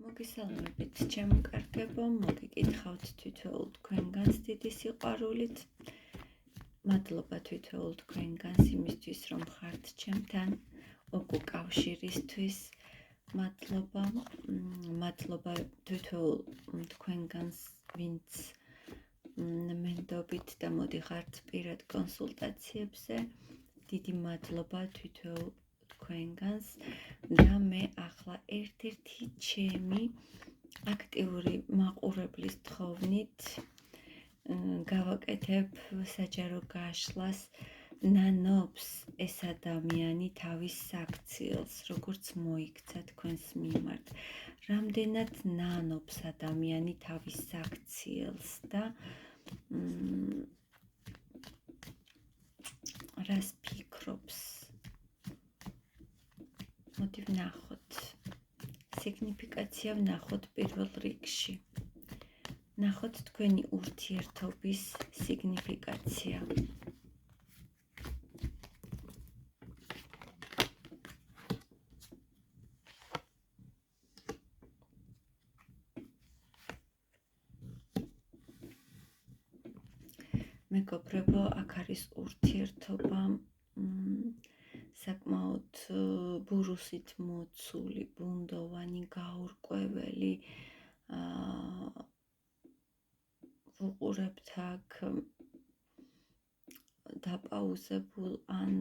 მოგესალმებით, ჩემკარგებო, მოგიკითხავთ თითოეულ თქვენგანს დიდი სიყვარულით. მადლობა თითოეულ თქვენგანს იმისთვის, რომ ხართ ჩემთან, ოქო კავშირისთვის. მადლობა თითოეულ თქვენგანს, ვინც მენდობით და მოდიხართ პირად კონსულტაციებზე. დიდი მადლობა თითოეულ თქვენგანს და მე ახლა ერთ-ერთი ჩემი აქტიური მაყურებლის თხოვნით გავაკეთებ საჯარო გაშლას ნანობს ეს ადამიანი თავის საქციელს, როგორც მოიქცა თქვენს მიმართ. რამდენად ნანობს ადამიანი თავის საქციელს და რას ფიქრობს? მოდი ვნახოთ. სიგნიფიკაცია ვნახოთ პირველ რიგში. ნახოთ თქვენი ურთიერთობის სიგნიფიკაცია. მეგობრებო, აქ არის ურთიერთობა საკმაოდ ბურუსით მოცული, ბუნდოვანი, გაურკვეველი. ვუყურებთ აქ დაპაუზებულ ან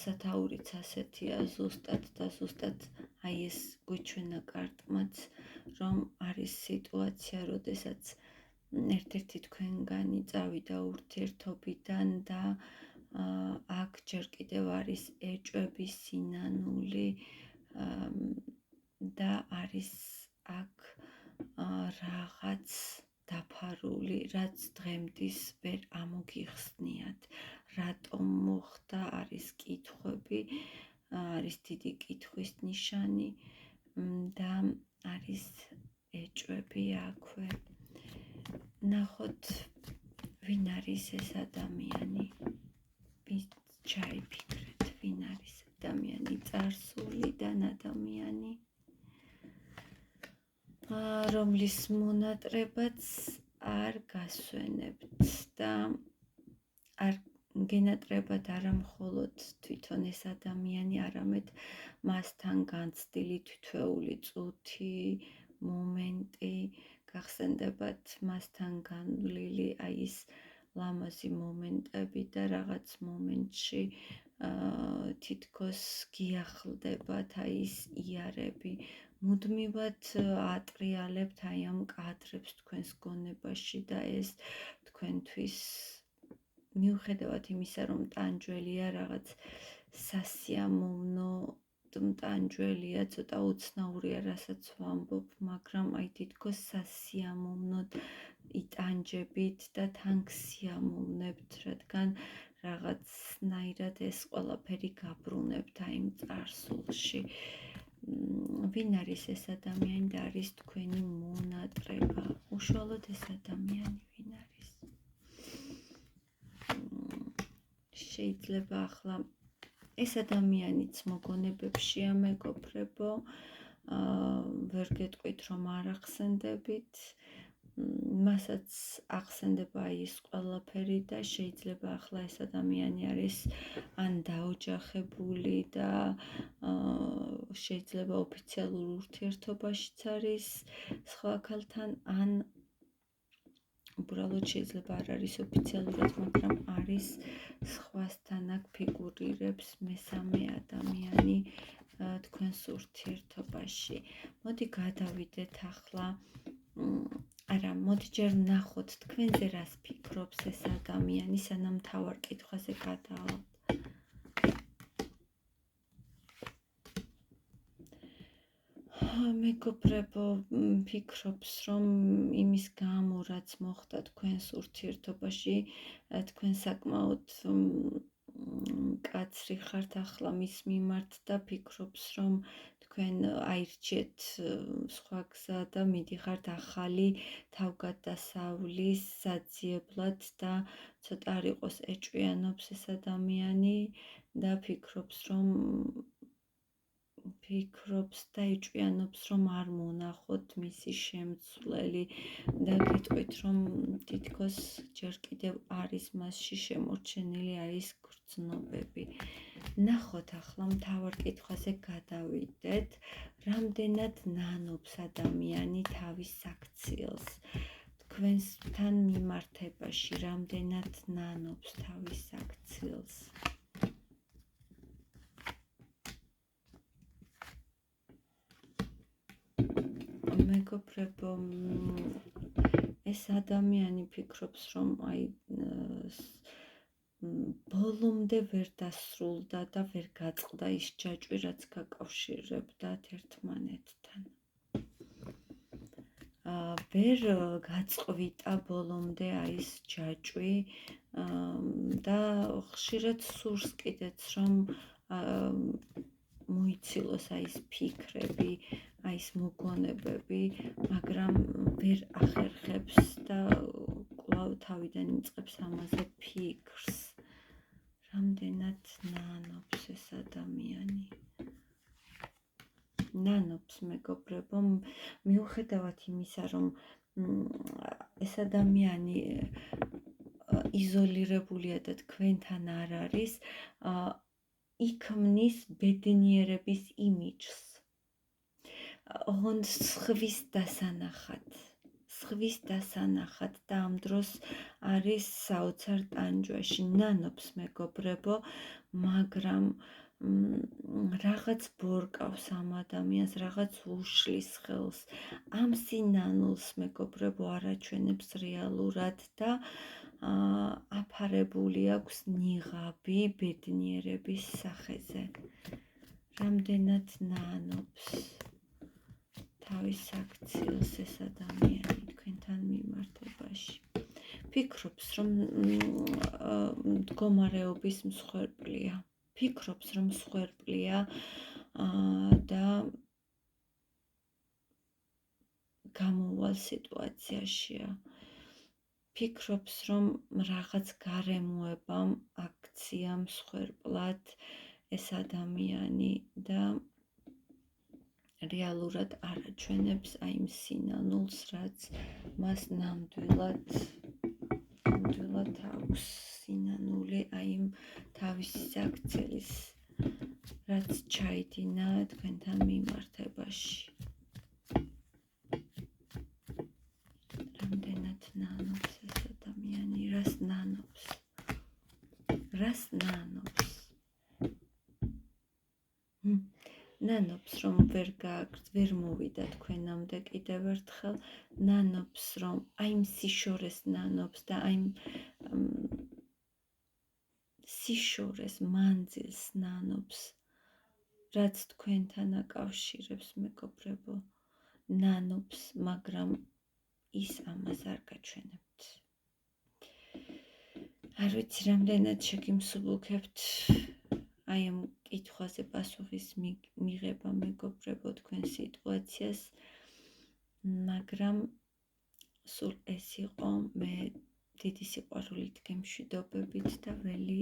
სათაურიც ასეთია ზუსტად და ზუსტად აი ეს გვიჩვენა კარტმაც, რომ არის სიტუაცია, როდესაც ერთ-ერთი თქვენგანი წავიდა ურთიერთობიდან და აქ ჯერ კიდევ არის ეჭვების სინანული და არის აქ რაღაც დაფარული, რაც დღემდის ვერ ამოგიხსნიათ. რატომ მოხდა, არის კითხვები, არის დიდი კითხვის ნიშანი და არის ეჭვები აქვე. ნახოთ, ვინ არის ეს ადამიანი? ვის ჩაიფიქრეთ, ვინ არის ადამიანი? წარსულიდან ადამიანი, რომლის მონატრებაც არ გასვენებთ და არ გენატრებად არა მხოლოდ თვითონ ეს ადამიანი, არამედ მასთან განცდილი თითოეული წუთი, მომენტი, გახსენდებათ მასთან განვლილი აი ეს ლამაზი მომენტები და რაღაც მომენტში თითქოს გიახლდებათ აი ეს იარები. მუდმივად ატრიალებთ აი ამ კადრებს თქვენს გონებაში და ეს თქვენთვის მიუხედავად იმისა, რომ ტანჯველია, რაღაც სასიამოვნო ტანჯველია, ცოტა უცნაურია, რასაც ვამბობ, მაგრამ აი თითქოს სასიამოვნოდ იტანჯებით და თან გსიამოვნებთ, რადგან რაღაცნაირად ეს ყველაფერი გაბრუნებთ აი იმ წარსულში. ვინ არის ეს ადამიანი და არის თქვენი მონატრება? უშუალოდ ეს ადამიანი ვინ არის? შეიძლება ახლა ეს ადამიანიც მოგონებებშია, მეგობრებო, ვერ გეტყვით, რომ არ ახსენდებით, მასაც ახსენდება აი ეს ყველაფერი და შეიძლება ახლა ეს ადამიანი არის ან დაოჯახებული და შეიძლება ოფიციალურ ურთიერთობაშიც არის სხვა ქალთან, ან უბრალოდ შეიძლება არ არის ოფიციალურად, მაგრამ არის სხვასთან, აქ ფიგურირებს მესამე ადამიანი თქვენს ურთიერთობაში. მოდი გადავიდეთ ახლა, არა, მოდი ჯერ ვნახოთ თქვენზე რას ფიქრობს ეს ადამიანი, სანამ მთავარ კითხვაზე გადავალთ. მეგობრებო, ფიქრობს, რომ იმის გამო, რაც მოხდა თქვენს ურთიერთობაში, თქვენ საკმაოდ მკაცრი ხართ ახლა მის მიმართ და ფიქრობს, რომ თქვენ აირჩიეთ სხვა გზა და მიდიხართ ახალი თავგადასავლის საძიებლად და ცოტა არ იყოს ეჭვიანობს ეს ადამიანი და ფიქრობს, რომ ფიქრობს და იჭვიანობს, რომ არ მონახოთ მისი შემცვლელი და გეტყვით, რომ თითქოს ჯერ კიდევ არის მასში შემორჩენილი ის გრძნობები. ნახოთ ახლა მთავარ კითხვაზე გადავიდეთ, რამდენად ნანობს ადამიანი თავის საქციელს. თქვენთან მიმართებაში რამდენად ნანობს თავის საქციელს. მეგობრებო, ეს ადამიანი ფიქრობს, რომ ბოლომდე ვერ დასრულდა და ვერ გაწყდა ის ჯაჭვი, რაც გაკავშირებდათ ერთმანეთთან. ვერ გაწყვიტა ბოლომდე ის ჯაჭვი და ხშირად სურს კიდეც, რომ მოიცილოს ის ფიქრები, ის მოგონებები, მაგრამ ვერ ახერხებს და კვლავ თავიდან იწყებს ამაზე ფიქრს. რამდენად ნანობს ეს ადამიანი? ნანობს, მეგობრებო, მიუხედავად იმისა, რომ ეს ადამიანი იზოლირებულია და თქვენთან არ არის, იქმნის ბედნიერების იმიჯს. ოღონდ სხვის დასანახად და ამ დროს არის საოცარ ტანჯვაში. ნანობს, მეგობრებო, მაგრამ რაღაც ბორკავს ამ ადამიანს, რაღაც უშლის ხელს. ამ სინანულს, მეგობრებო, არაჩვენებს რეალურად და აფარებული აქვს ნიღაბი ბედნიერების სახეზე. რამდენად ნანობს თავის საქციელს ეს ადამიანი თქვენთან მიმართებაში. ფიქრობს, რომ მდგომარეობის მსხვერპლია. ფიქრობს, რომ მსხვერპლია და გამოვალ სიტუაციაშია. ფიქრობს, რომ რაღაც გარემოებამ აქცია მსხვერპლად ეს ადამიანი და რეალურად არაჩვენებს იმ სინანულს, რაც მას ნამდვილად აქვს სინანული იმ თავისი საქციელის, რაც ჩაიდინა თქვენთან მიმართებაში. რამდენად ნანობს ეს ადამიანი, რას ნანობს? ნანობს, რომ ვერ მოვიდა თქვენამდე კიდევ ერთხელ, ნანობს, რომ იმ სიშორეს ნანობს და იმ სიშორეს მანძილს ნანობს, რაც თქვენთან აკავშირებს, მეგობრებო. ნანობს, მაგრამ ის ამას არ გაჩვენებთ. არ ვიცი, რამდენად შეგიმსუბუქებთ აი ამ კითხვაზე პასუხის მიღება, მეგობრებო, თქვენ სიტუაციას, მაგრამ სულ ეს იყო. მე დიდი სიყვარულით გემშვიდობებით და ველი